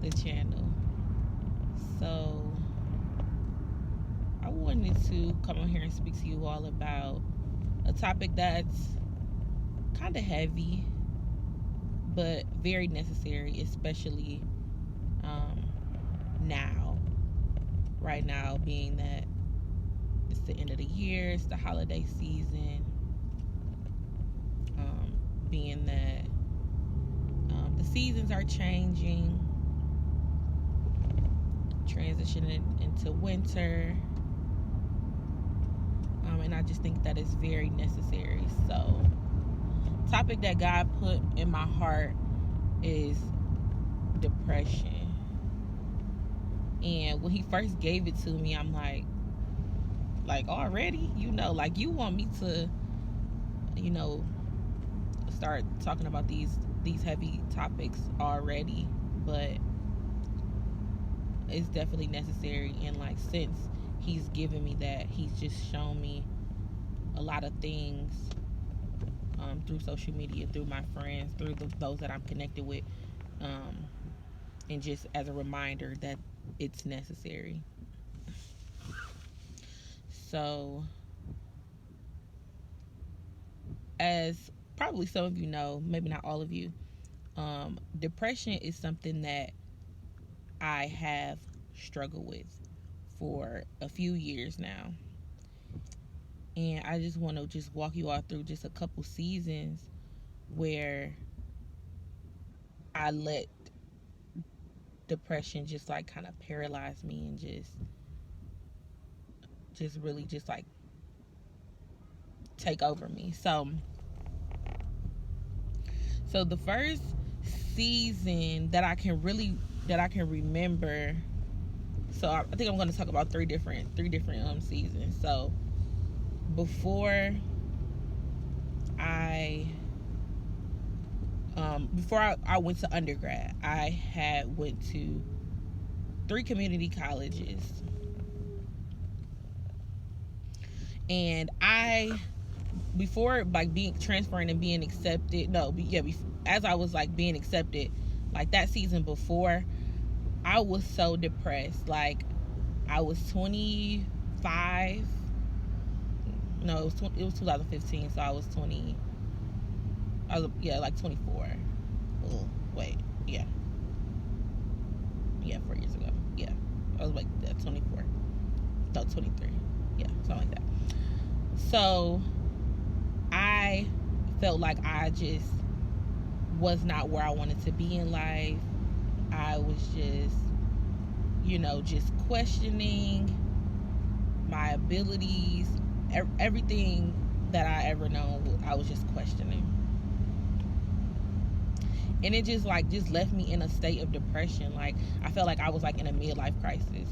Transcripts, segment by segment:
the channel. So I wanted to come on here and speak to you all about a topic that's kind of heavy, but very necessary, especially um, now. Right now, being that it's the end of the year, it's the holiday season, being that the seasons are changing, transitioning into winter, and I just think that it's very necessary. So, topic that God put in my heart is depression. And when He first gave it to me, I'm like already, like you want me to, you know, start talking about these heavy topics already, but it's definitely necessary. And like since He's given me that, He's just shown me a lot of things through social media, through my friends, through those that I'm connected with, um, and just as a reminder that it's necessary. So, as probably some of you know, maybe not all of you, depression is something that I have struggled with for a few years now. And I just want to just walk you all through just a couple seasons where I let depression just like kind of paralyze me and just really just like take over me. So the first season that I can remember. So I think I'm going to talk about three different seasons. So before I before I went to undergrad, I had went to three community colleges, and I before like being transferring and being accepted. No, yeah, as I was like being accepted, like that season before, I was so depressed. Like I was 25. No, it was 2015, so I was 20. I was like 24. Oh, wait, yeah, 4 years ago. Yeah, I was like 24. No, 23. Yeah, something like that. So I felt like I just was not where I wanted to be in life. I was just questioning my abilities, everything that I ever known. I was just questioning, and it just left me in a state of depression. Like I felt like I was like in a midlife crisis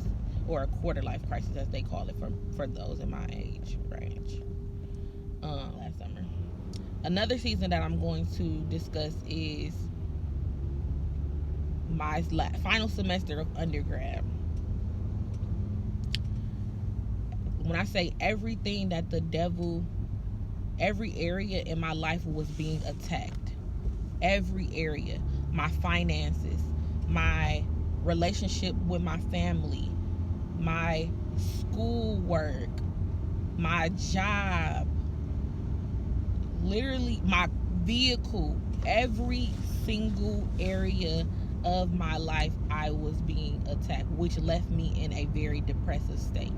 or a quarter life crisis, as they call it for those in my age range. Last summer. Another season that I'm going to discuss is my final semester of undergrad. When I say everything that the devil, every area in my life was being attacked. Every area. My finances, my relationship with my family, my schoolwork, my job, literally my vehicle, every single area of my life I was being attacked, which left me in a very depressive state.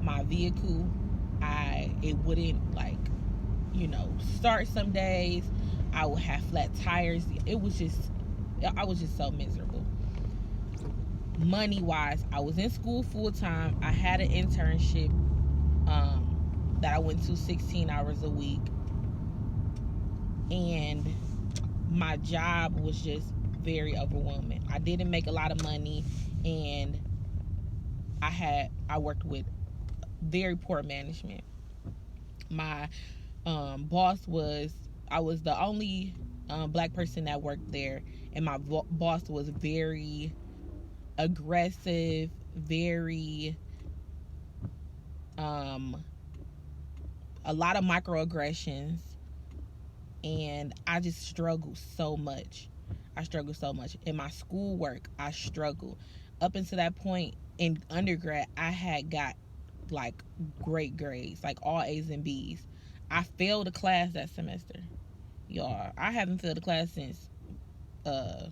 My vehicle, it wouldn't start some days. I would have flat tires. I was just so miserable. Money wise, I was in school full time. I had an internship that I went to 16 hours a week, and my job was just very overwhelming. I didn't make a lot of money, and I worked with very poor management. My boss was I was the only black person that worked there, and my boss was very aggressive, very a lot of microaggressions, and I just struggled so much. I struggled so much. In my schoolwork, I struggled. Up until that point in undergrad, I had got like great grades, like all A's and B's. I failed a class that semester. Y'all, I haven't failed a class since uh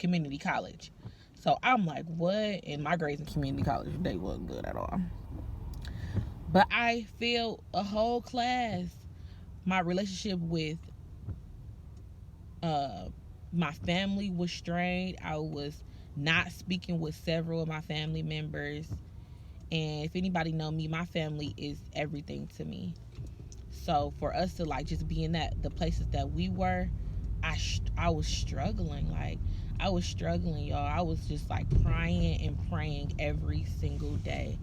community college. So I'm like, what? And my grades in community college, they wasn't good at all. But I failed a whole class. My relationship with my family was strained. I was not speaking with several of my family members. And if anybody know me, my family is everything to me. So for us to like just be in the places that we were, I was struggling. Like, I was struggling, y'all. I was just like crying and praying every single day.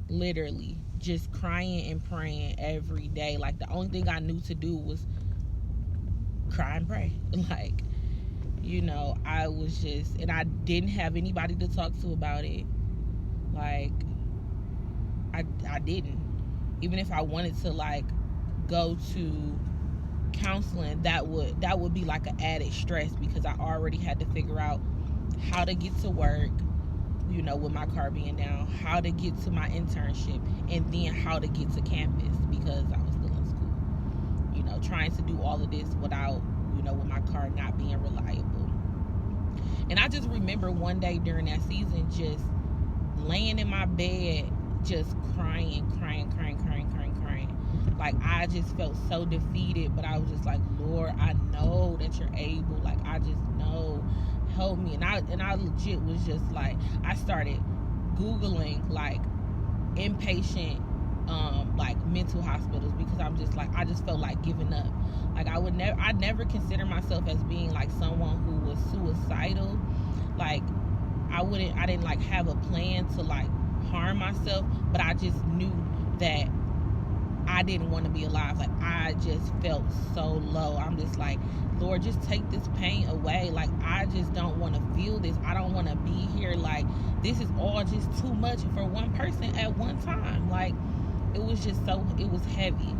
Literally just crying and praying every day. Like, the only thing I knew to do was cry and pray. Like, I was just, and I didn't have anybody to talk to about it. Like, I didn't. Even if I wanted to like go to counseling, that would be like an added stress, because I already had to figure out how to get to work, with my car being down, how to get to my internship, and then how to get to campus, because I was still in school, trying to do all of this without, with my car not being reliable. And I just remember one day during that season just laying in my bed, just crying. Like, I just felt so defeated, but I was just like, Lord, I know that you're able. Like, I just know, help me. And I legit was just like, I started Googling like inpatient like mental hospitals, because I'm just like, I just felt like giving up. Like, I never consider myself as being like someone who was suicidal. Like, I didn't like have a plan to like harm myself, but I just knew that I didn't want to be alive. Like, I just felt so low. I'm just like, Lord, just take this pain away. Like, I just don't want to feel this. I don't want to be here. Like, this is all just too much for one person at one time. Like, it was just it was heavy.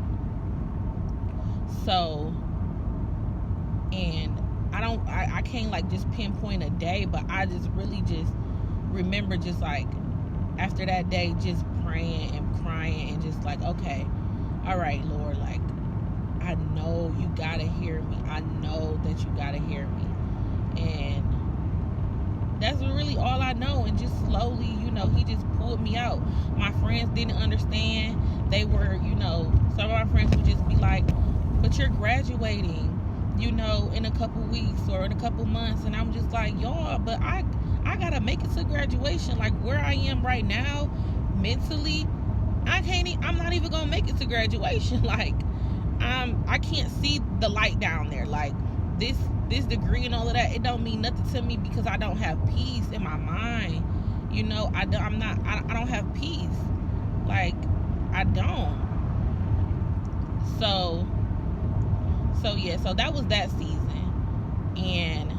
So, and I can't like just pinpoint a day, but I just really just remember just like after that day just praying and crying and just like, okay, all right, Lord, like, I know you gotta hear me. I know that you gotta hear me. And that's really all I know. And just slowly, he just pulled me out. My friends didn't understand. They were, some of my friends would just be like, but you're graduating, in a couple weeks or in a couple months. And I'm just like, y'all, but I gotta make it to graduation. Like, where I am right now, mentally, I'm not even gonna make it to graduation. Like, I can't see the light down there. Like, this degree and all of that, it don't mean nothing to me, because I don't have peace in my mind. I don't have peace. Like, I don't. So yeah, so that was that season. And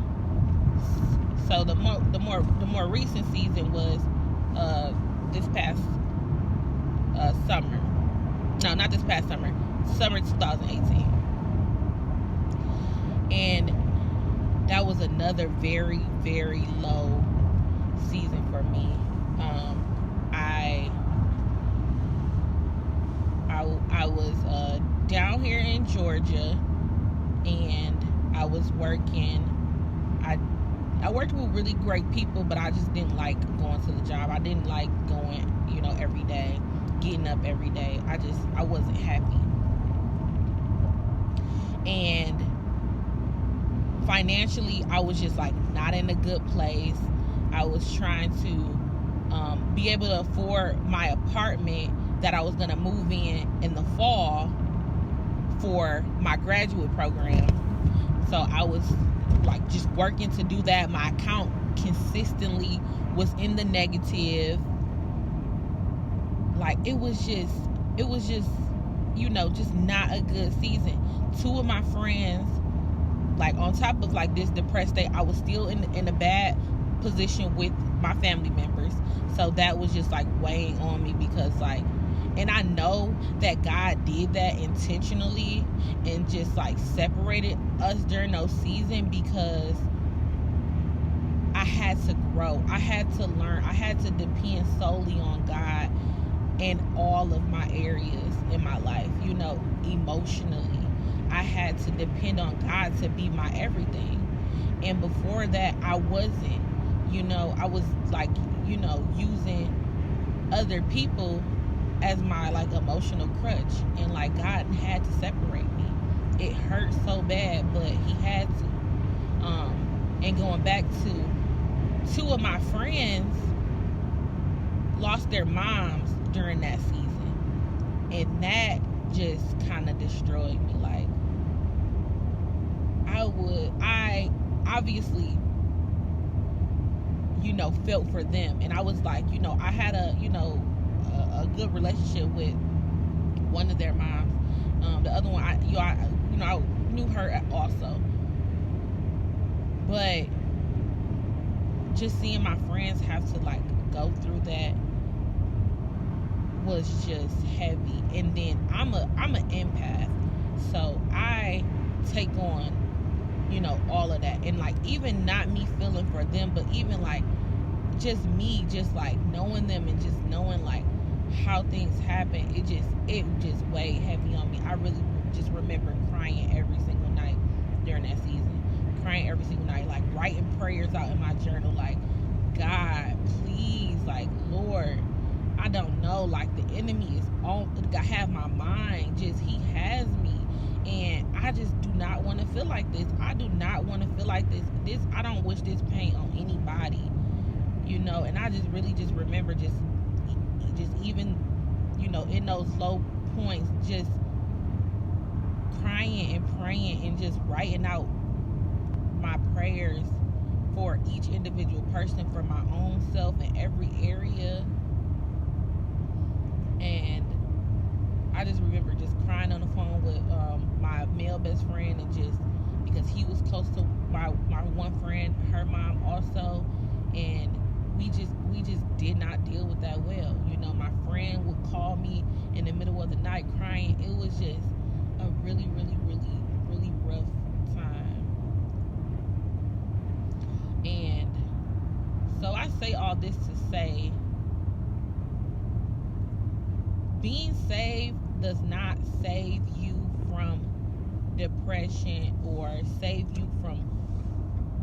so the more recent season was this past summer. No, not this past summer. Summer 2018. And that was another very, very low season for me. I was down here in Georgia, and I was working. I worked with really great people, but I just didn't like going to the job. I didn't like going, every day, getting up every day. I wasn't happy. And financially, I was just like not in a good place. I was trying to be able to afford my apartment that I was going to move in the fall for my graduate program. So I was like just working to do that. My account consistently was in the negative. Like, it was just just not a good season. Two of my friends, like, on top of like this depressed state, I was still in a bad position with my family members. So that was just like weighing on me, because like And I know that God did that intentionally and just like separated us during those seasons because I had to grow. I had to learn. I had to depend solely on God in all of my areas in my life, emotionally. I had to depend on God to be my everything. And before that, I wasn't. I was like, using other people as my like emotional crutch. And like God had to separate me. It hurt so bad, but He had to. And going back to two of my friends lost their moms during that season, and that just kind of destroyed me. Like I obviously felt for them, and I was like, I had a good relationship with one of their moms. The other one, I knew her also, but just seeing my friends have to like go through that was just heavy. And then I'm an empath, so I take on all of that. And like, even not me feeling for them, but even like just me just like knowing them and just knowing like how things happen, it just weighed heavy on me. I really just remember crying every single night during that season, crying every single night, like writing prayers out in my journal, like, God, please, like, Lord, I don't know, like, the enemy is on, I have my mind, just, he has me, and I just do not want to feel like this. I do not want to feel like this. I don't wish this pain on anybody, and I just really just remember just even, in those low points, just crying and praying and just writing out my prayers for each individual person, for my own self in every area. And I just remember just crying on the phone with my male best friend, and just because he was close to my one friend, her mom also, and we just did not deal with that well. My friend would call me in the middle of the night crying. It was just a really, really, really, really rough time. And so I say all this to say, being saved does not save you from depression or save you from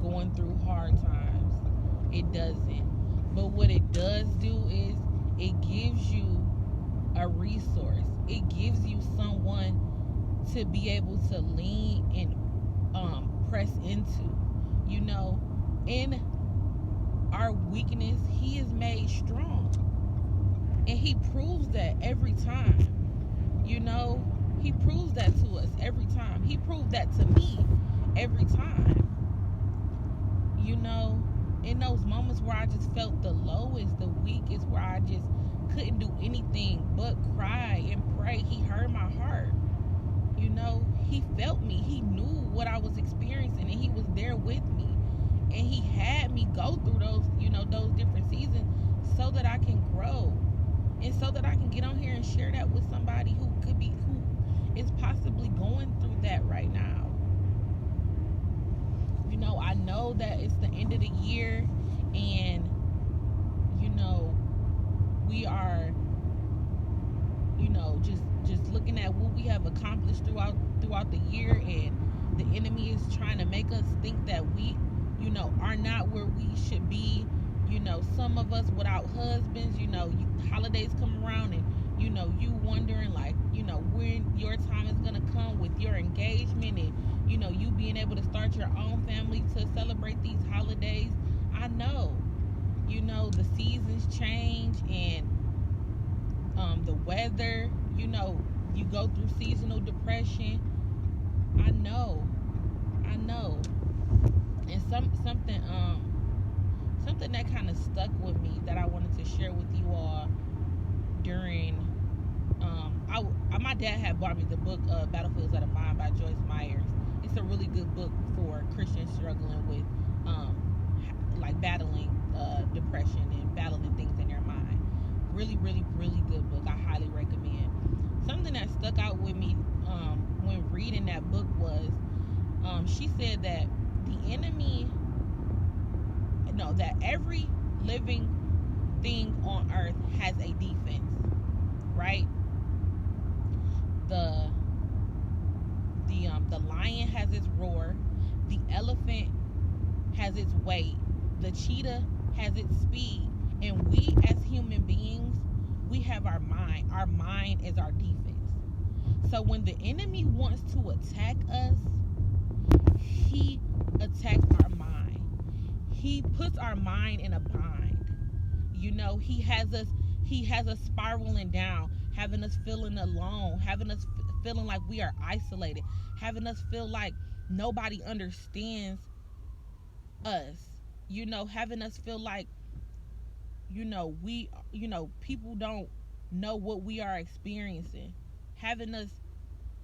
going through hard times. It doesn't. But what it does do is it gives you a resource. It gives you someone to be able to lean and press into. In our weakness, he is made strong. And he proves that every time. He proves that to us every time. He proved that to me every time. In those moments where I just felt the lowest, the weakest, where I just couldn't do anything but cry and pray, he heard my heart. He felt me. He knew what I was experiencing, and he was there with me. And he had me go through those, those different seasons so that I can grow. And so that I can get on here and share that with somebody who is possibly going through that right now. I know that it's the end of the year, and we are just looking at what we have accomplished throughout the year, and the enemy is trying to make us think that we are not where we should be. Some of us without husbands, holidays come around, and you wondering like when your time is gonna come with your engagement, and you being able to start your own family to celebrate these holidays. I know the seasons change, and the weather, you go through seasonal depression. I know, and something that kind of stuck with me that I wanted to share with you all during my dad had bought me the book Battlefields of the Mind by Joyce Myers. It's a really good book for Christians struggling with like battling depression and battling things in their mind. Really, really, really good book. I highly recommend. Something that stuck out with me when reading that book was she said that the enemy, no, that every living thing on earth has a defense, right? The the lion has its roar, the elephant has its weight, the cheetah has its speed, and we as human beings, we have our mind. Our mind is our defense. So when the enemy wants to attack us, he attacks our mind. He puts our mind in a bind. He has us spiraling down, having us feeling alone, having us feeling like we are isolated, having us feel like nobody understands us, having us feel like, we, people don't know what we are experiencing, having us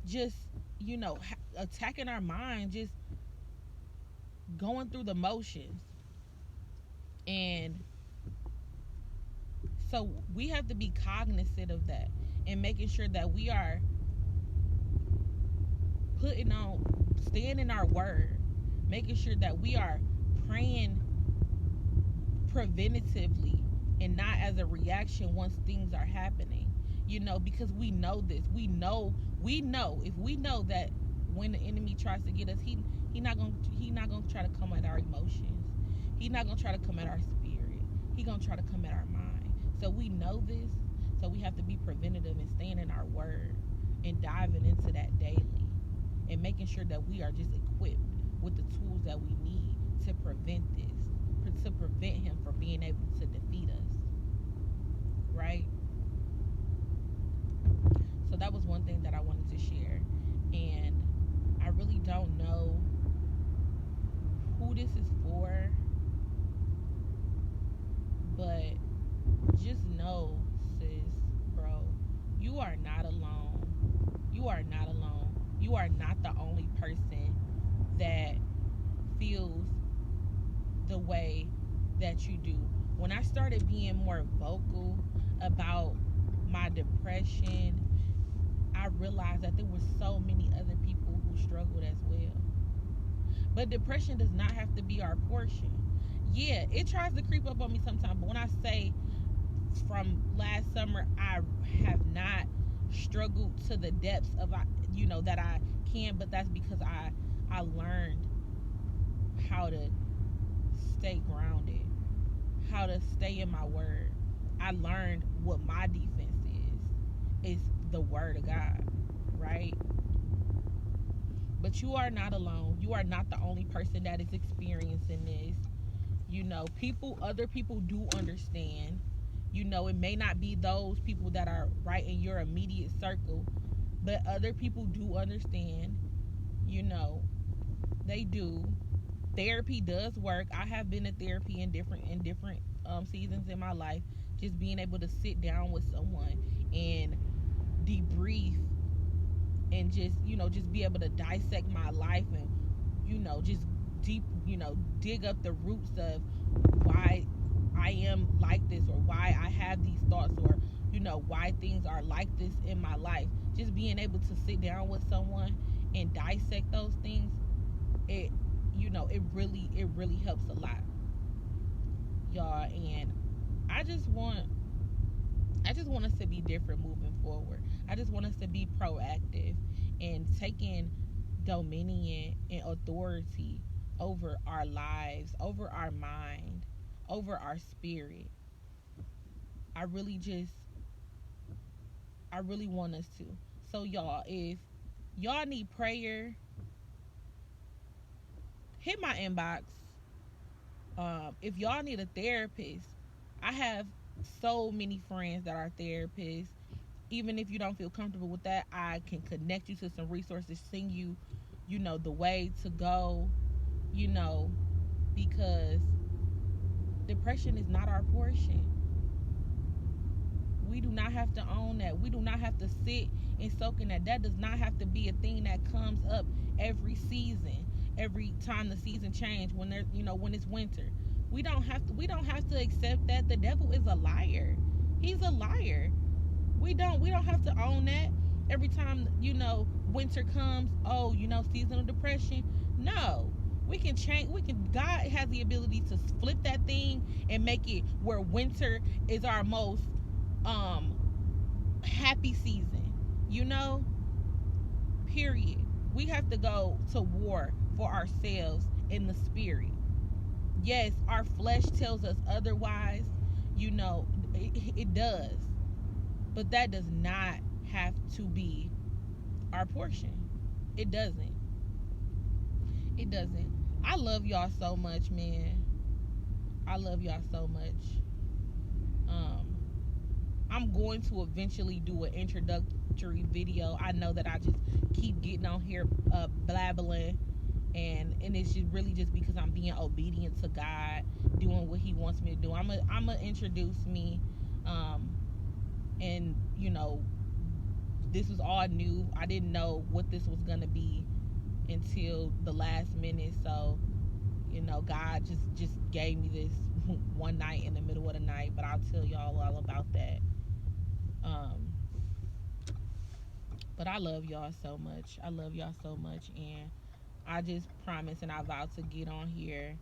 just, attacking our mind, just going through the motions. And so we have to be cognizant of that and making sure that we are staying in our word, making sure that we are praying preventatively and not as a reaction once things are happening. Because we know this. If we know that when the enemy tries to get us, he not gonna try to come at our emotions. He not gonna try to come at our spirit. He gonna try to come at our mind. So we know this. So we have to be preventative and staying in our word and diving into that daily and making sure that we are just equipped with the tools that we need to prevent this, to prevent him from being able to defeat us. Right? So that was one thing that I wanted to share. And I really don't know who this is for, but just know, sis, bro, you are not alone. You are not alone. You are not the only person that feels the way that you do. When I started being more vocal about my depression, I realized that there were so many other people who struggled as well. But depression does not have to be our portion. Yeah, it tries to creep up on me sometimes, but when I say from last summer, I have not struggled to the depths of, that I can, but that's because I learned how to stay grounded, how to stay in my word. I learned what my defense is. It's the word of God, right? But you are not alone. You are not the only person that is experiencing this. Other people do understand. It may not be those people that are right in your immediate circle, but other people do understand. They do. Therapy does work. I have been to therapy in different seasons in my life. Just being able to sit down with someone and debrief and just be able to dissect my life and just deep dig up the roots of why I am like this, or why I have these thoughts, or why things are like this in my life. Just being able to sit down with someone and dissect those things, it really helps a lot, y'all. And I just want us to be different moving forward. I just want us to be proactive and taking dominion and authority over our lives, over our mind, over our spirit. I really want us to. So y'all, if y'all need prayer, hit my inbox. If y'all need a therapist, I have so many friends that are therapists. Even if you don't feel comfortable with that, I can connect you to some resources, send you, the way to go, because depression is not our portion. We do not have to own that. We do not have to sit and soak in that. That does not have to be a thing that comes up every season, every time the season change, when when it's winter. We don't have to accept that. The devil is a liar. He's a liar. We don't have to own that. Every time, winter comes, oh, seasonal depression. No. We can change. God has the ability to flip that thing and make it where winter is our most um happy season. You know, period. We have to go to war for ourselves in the spirit. Yes, our flesh tells us otherwise, it does. But that does not have to be our portion. It doesn't. It doesn't. I love y'all so much, man. I love y'all so much. Um, I'm going to eventually do an introductory video. I know that I just keep getting on here blabbling, and it's just really just because I'm being obedient to God, doing what He wants me to do. I'm gonna introduce me, and this was all new. I didn't know what this was gonna be until the last minute. So God just gave me this one night in the middle of the night. But I'll tell y'all all about that. Um, but I love y'all so much. I love y'all so much, and I just promise and I vow to get on here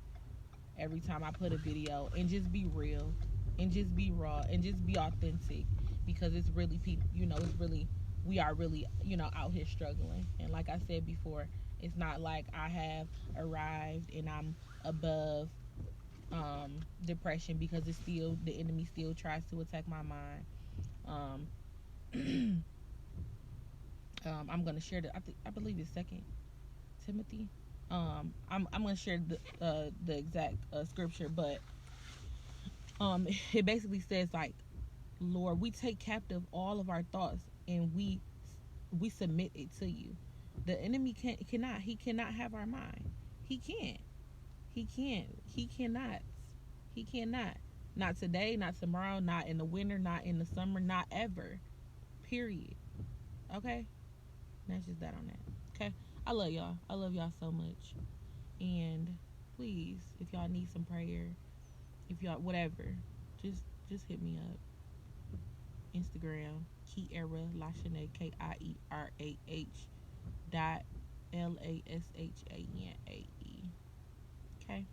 every time I put a video and just be real and just be raw and just be authentic, because it's really people, it's really, we are really, out here struggling. And like I said before, it's not like I have arrived and I'm above depression, because it's still, the enemy still tries to attack my mind. um I'm gonna share I believe it's Second Timothy. I'm gonna share the exact scripture, but it basically says, like, Lord, we take captive all of our thoughts, and we submit it to you. The enemy cannot have our mind. He can't. He cannot. He cannot. Not today, not tomorrow, not in the winter, not in the summer, not ever. Period. Okay? That's just that on that. Okay? I love y'all. I love y'all so much. And please, if y'all need some prayer, if y'all whatever, just hit me up. Instagram, Kierra Lashane, KIERAH .LASHANAE. Okay?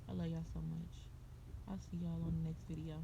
I love y'all so much. I'll see y'all on the next video.